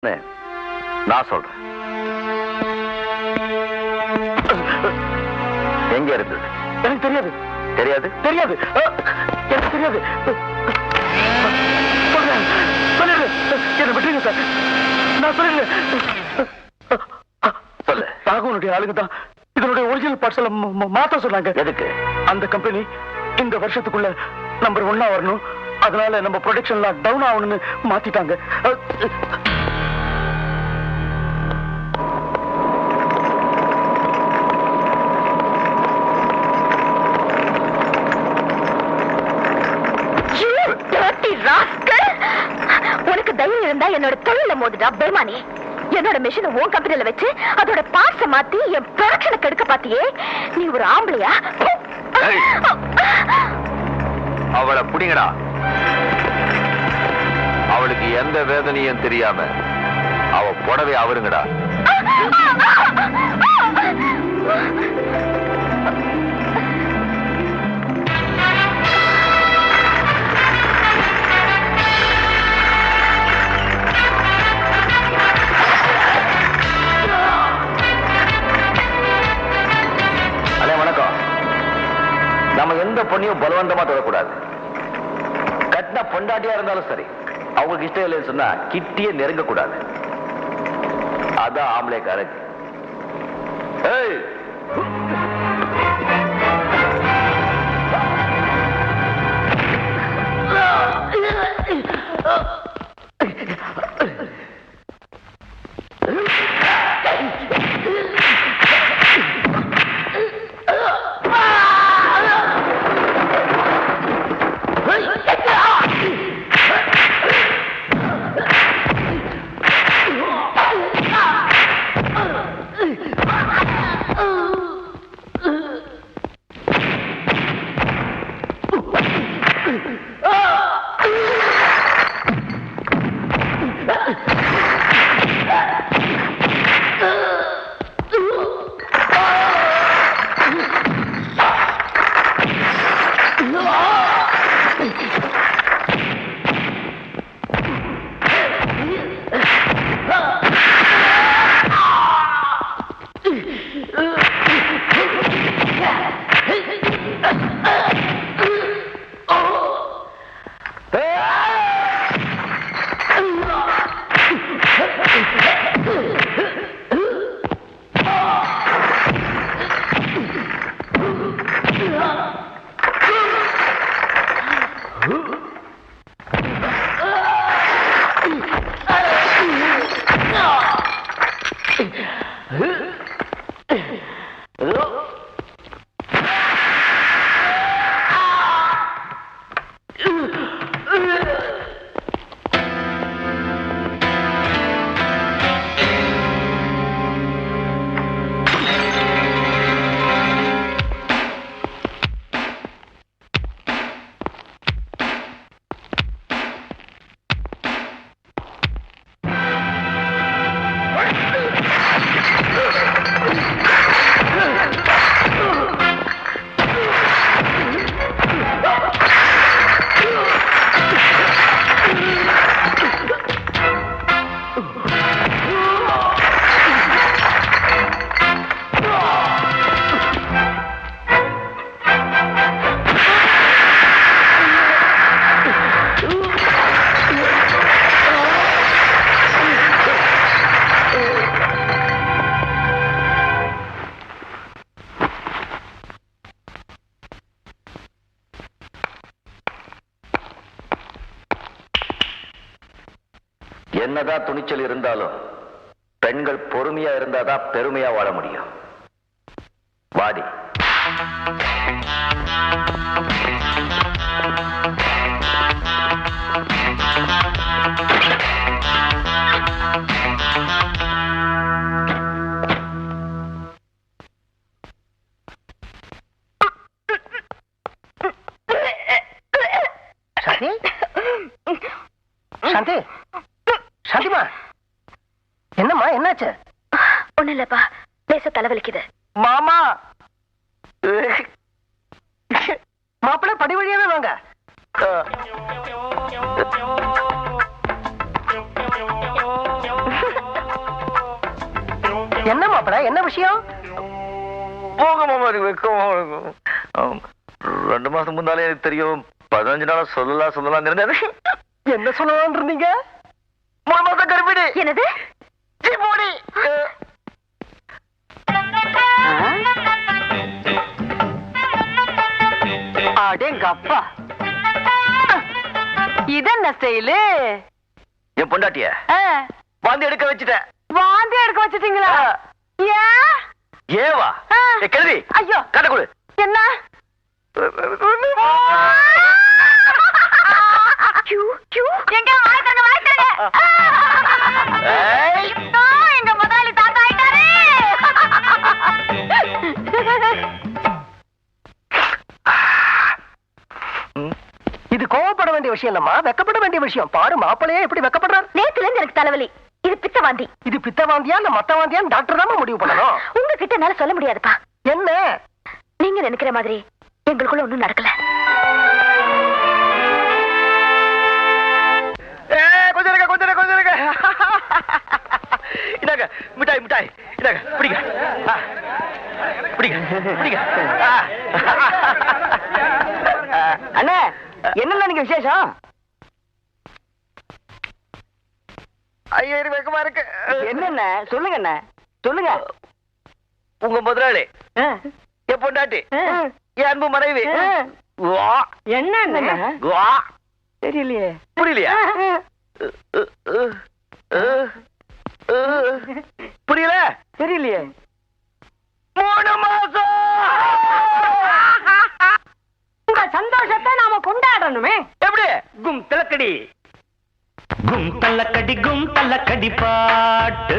நான் சொல்றேன். எங்க இருந்தது? எனக்கு தெரியாது. தெரியாது? தெரியாது, எனக்கு தெரியாது. என்ன விட்டுருங்க சார், நான் சொல்லிடுறேன். சொல்லு. ராகவனுடைய ஆளுங்க தான் இதனுடைய ஒரிஜினல் பார்ட்ஸ்ல மாத்த சொன்னாங்க. எதுக்கு? அந்த கம்பெனி இந்த வருஷத்துக்குள்ள நம்பர் 1 வரணும், அதனால நம்ம ப்ரொடக்ஷன்லாம் டவுன் ஆகணும்னு மாத்திட்டாங்க. உனக்கு தைரியம் இருந்தா என்னோட தொழில மோதுடா பேமானி. என்னோட மிஷினை உன் கம்பெனில வச்சு அதோட பார்ட்ஸ மாத்தி என் ப்ரொடக்ஷனை கெடுக்க பாத்தியே, நீ ஒரு ஆம்பளையா? அவளை புடிங்கடா. அவளுக்கு எந்த வேதனையும் தெரியாம அவ புடவை அவருங்கடா. நம்ம எந்த பொண்ணையும் பலவந்தமா தொடக்கூடாது. கட்டின பொண்டாட்டியா இருந்தாலும் சரி, அவங்களுக்கு இஷ்டம் இல்லைன்னு சொன்னா கிட்டியே நெருங்க கூடாது. அதான் ஆம்பளை கரெக்ட். என்னதான் துணிச்சல் இருந்தாலும் பெண்கள் பொறுமையா இருந்தாதான் பெருமையா வாழ முடியும். வாடி. சாந்தி, சாந்திமா, என்னம்மா, என்னாச்சு? ஒண்ணு இல்லப்பா, லேசா தலைவலிக்குது. மாமா, மாப்பிள்ளை படி வழியாவே வாங்க. என்ன மாப்பிள, என்ன விஷயம்? போக மாமா, வெக்கமா இருக்கும். 2 மாசம் முன்னாலே எனக்கு தெரியும். 15 நாளா சொல்லலாம் இருந்தேன். என்ன சொல்லலாம் இருந்தீங்க? 3 மாசம் கர்ப்பிணி. என்னது? போடி. அடேங்கப்பா, இதென்ன ஸ்டைலு? என் பொண்டாட்டிய வாந்தி எடுக்க வச்சுட்டேன். வாந்தி எடுக்க வச்சிட்டீங்களா? ஏன்? ஏவா? கேள்வி. ஐயோ, கட்ட கொடு. என்ன? எங்க வாய்த்தங்க வாய்த்தங்க. எங்க முதலாளி தாத்தா ஆயிட்டாரு. இது கோவப்பட வேண்டிய விஷயம் இல்லம்மா, வெக்கப்பட வேண்டிய விஷயம். பாரு மாப்பிளையே எப்படி வெக்கப்படுறார். நேத்துல இருந்து எனக்கு தலைவலி. இது பித்த வாந்தி. இது பித்த வாந்தியா இல்ல மத்த வாந்தியான்னு டாக்டர் தான் முடிவு பண்ணணும். உங்ககிட்ட என்னால சொல்ல முடியாதுப்பா. என்ன? நீங்க நினைக்கிற மாதிரி எங்களுக்குள்ள ஒண்ணும் நடக்கல. கொஞ்சம் இருங்க. இதாங்க மிட்டாய். இதாங்க பிடிங்க. அண்ணே, என்னென்ன நீங்க விசேஷம்? ஐயோ, வெக்கமா இருக்கு. என்னென்ன சொல்லுங்க அண்ணே, சொல்லுங்க. உங்க முதலாளி, என் பொண்டாட்டி, என் அன்பு மனைவி. என்ன தெரியலையே. புரியலையா? புரியல? தெரியலையே. 3 மாசம். உங்க சந்தோஷத்தை நாம கொண்டாடணுமே. எப்படி? கும் திலக்கடி கும் தள்ளக்கடி பாட்டு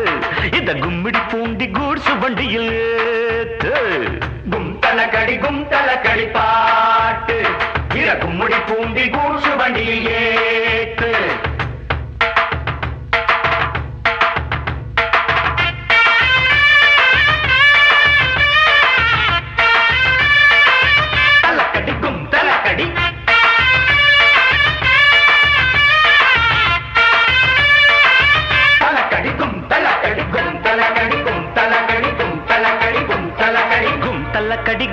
இந்த கும்மிடி பூண்டி கூட்ஸ் வண்டியில் ஏத்து. கும் தள்ளக்கடி பாட்டு இத கும்மிடி பூண்டி கூட்ஸ் வண்டியில் ஏத்து. தள்ளக்கடி கும் தள்ளக்கடி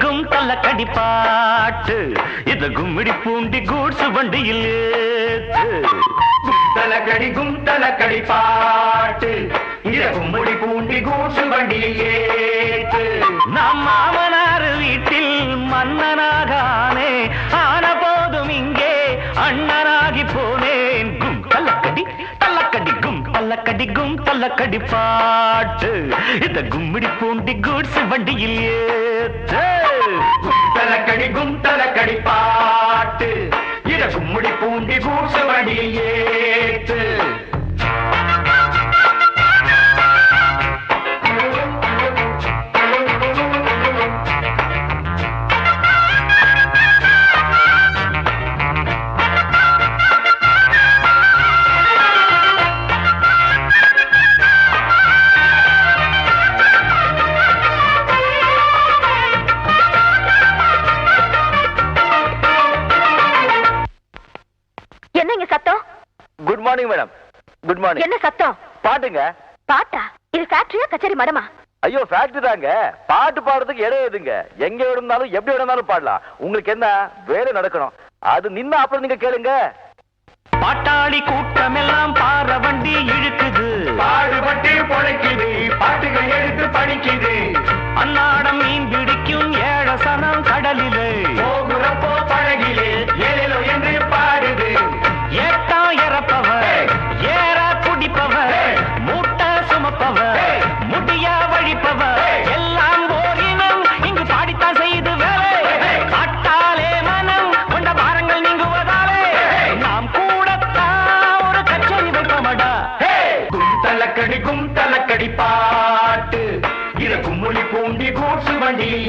கும் தள்ளக்கடி பாட்டு இத கும்மிடி பூண்டி கூட்ஸ் வண்டியில் ஏத்து. கும் தள்ளக்கடி பாட்டு இத கும்மிடி பூண்டி கூட்ஸ் வண்டியில் ஏத்து. நாம் மாமனார் வீட்டில் மன்னனாகானே, ஆன போதும் இங்கே அண்ணனாகி போனேன். கும் தள்ளக்கடி கும் தள்ளக்கடி பாட்டு இந்த கும்மிடி பூண்டி கூட்ஸ் வண்டியில் ஏத்து. கும் தள்ளக்கடி பாட்டு இத கும்மிடி பூண்டி கூட்ஸ் வண்டியில் ஏத்து. என்னங்க சத்தம்? Good morning madam. Good morning. என்ன சத்தம்? பாட்டுங்க. பாட்டா? இது ஃபேக்டரியா கச்சேரி மடமா? ஐயோ, ஃபேக்டரி தாங்க. பாட்டு பாடுறதுக்கு இடம் எதுங்க? எங்க வேணும்னாலும் எப்படி வேணும்னாலும் பாடலாம். உங்களுக்கு என்ன வேலை நடக்கணும், அது நின்னா அப்புறம் நீங்க கேளுங்க. பாட்டாளி கூட்டமெல்லாம் பாற வண்டி இழுக்குது, பாடுபட்டு பொழைக்குது, பாட்டுகள் எடுத்து படிக்குது. அன்னாடம் மீன் பிடிக்கும் ஏழசனம் கடலிலே, போகுறப்போ பழகிலே ஏழோ என்று பாடுது. ஏட்டா இறப்பவர், ஏறா குடிப்பவர், மூட்டை சுமப்பவர், முடியா வழிப்பவர், எல்லாம் ஓரினம் இங்கு பாடித்தான் செய்து வேலை. காட்டாலே மனம் கொண்ட பாரங்கள் நீங்குவதாலே நாம் கூடத்தான் ஒரு கச்சேரி வைப்பமடா. கும் தள்ளக்கடி பாட்டு இத கும்மிடி பூண்டி கூட்ஸ் வண்டியில்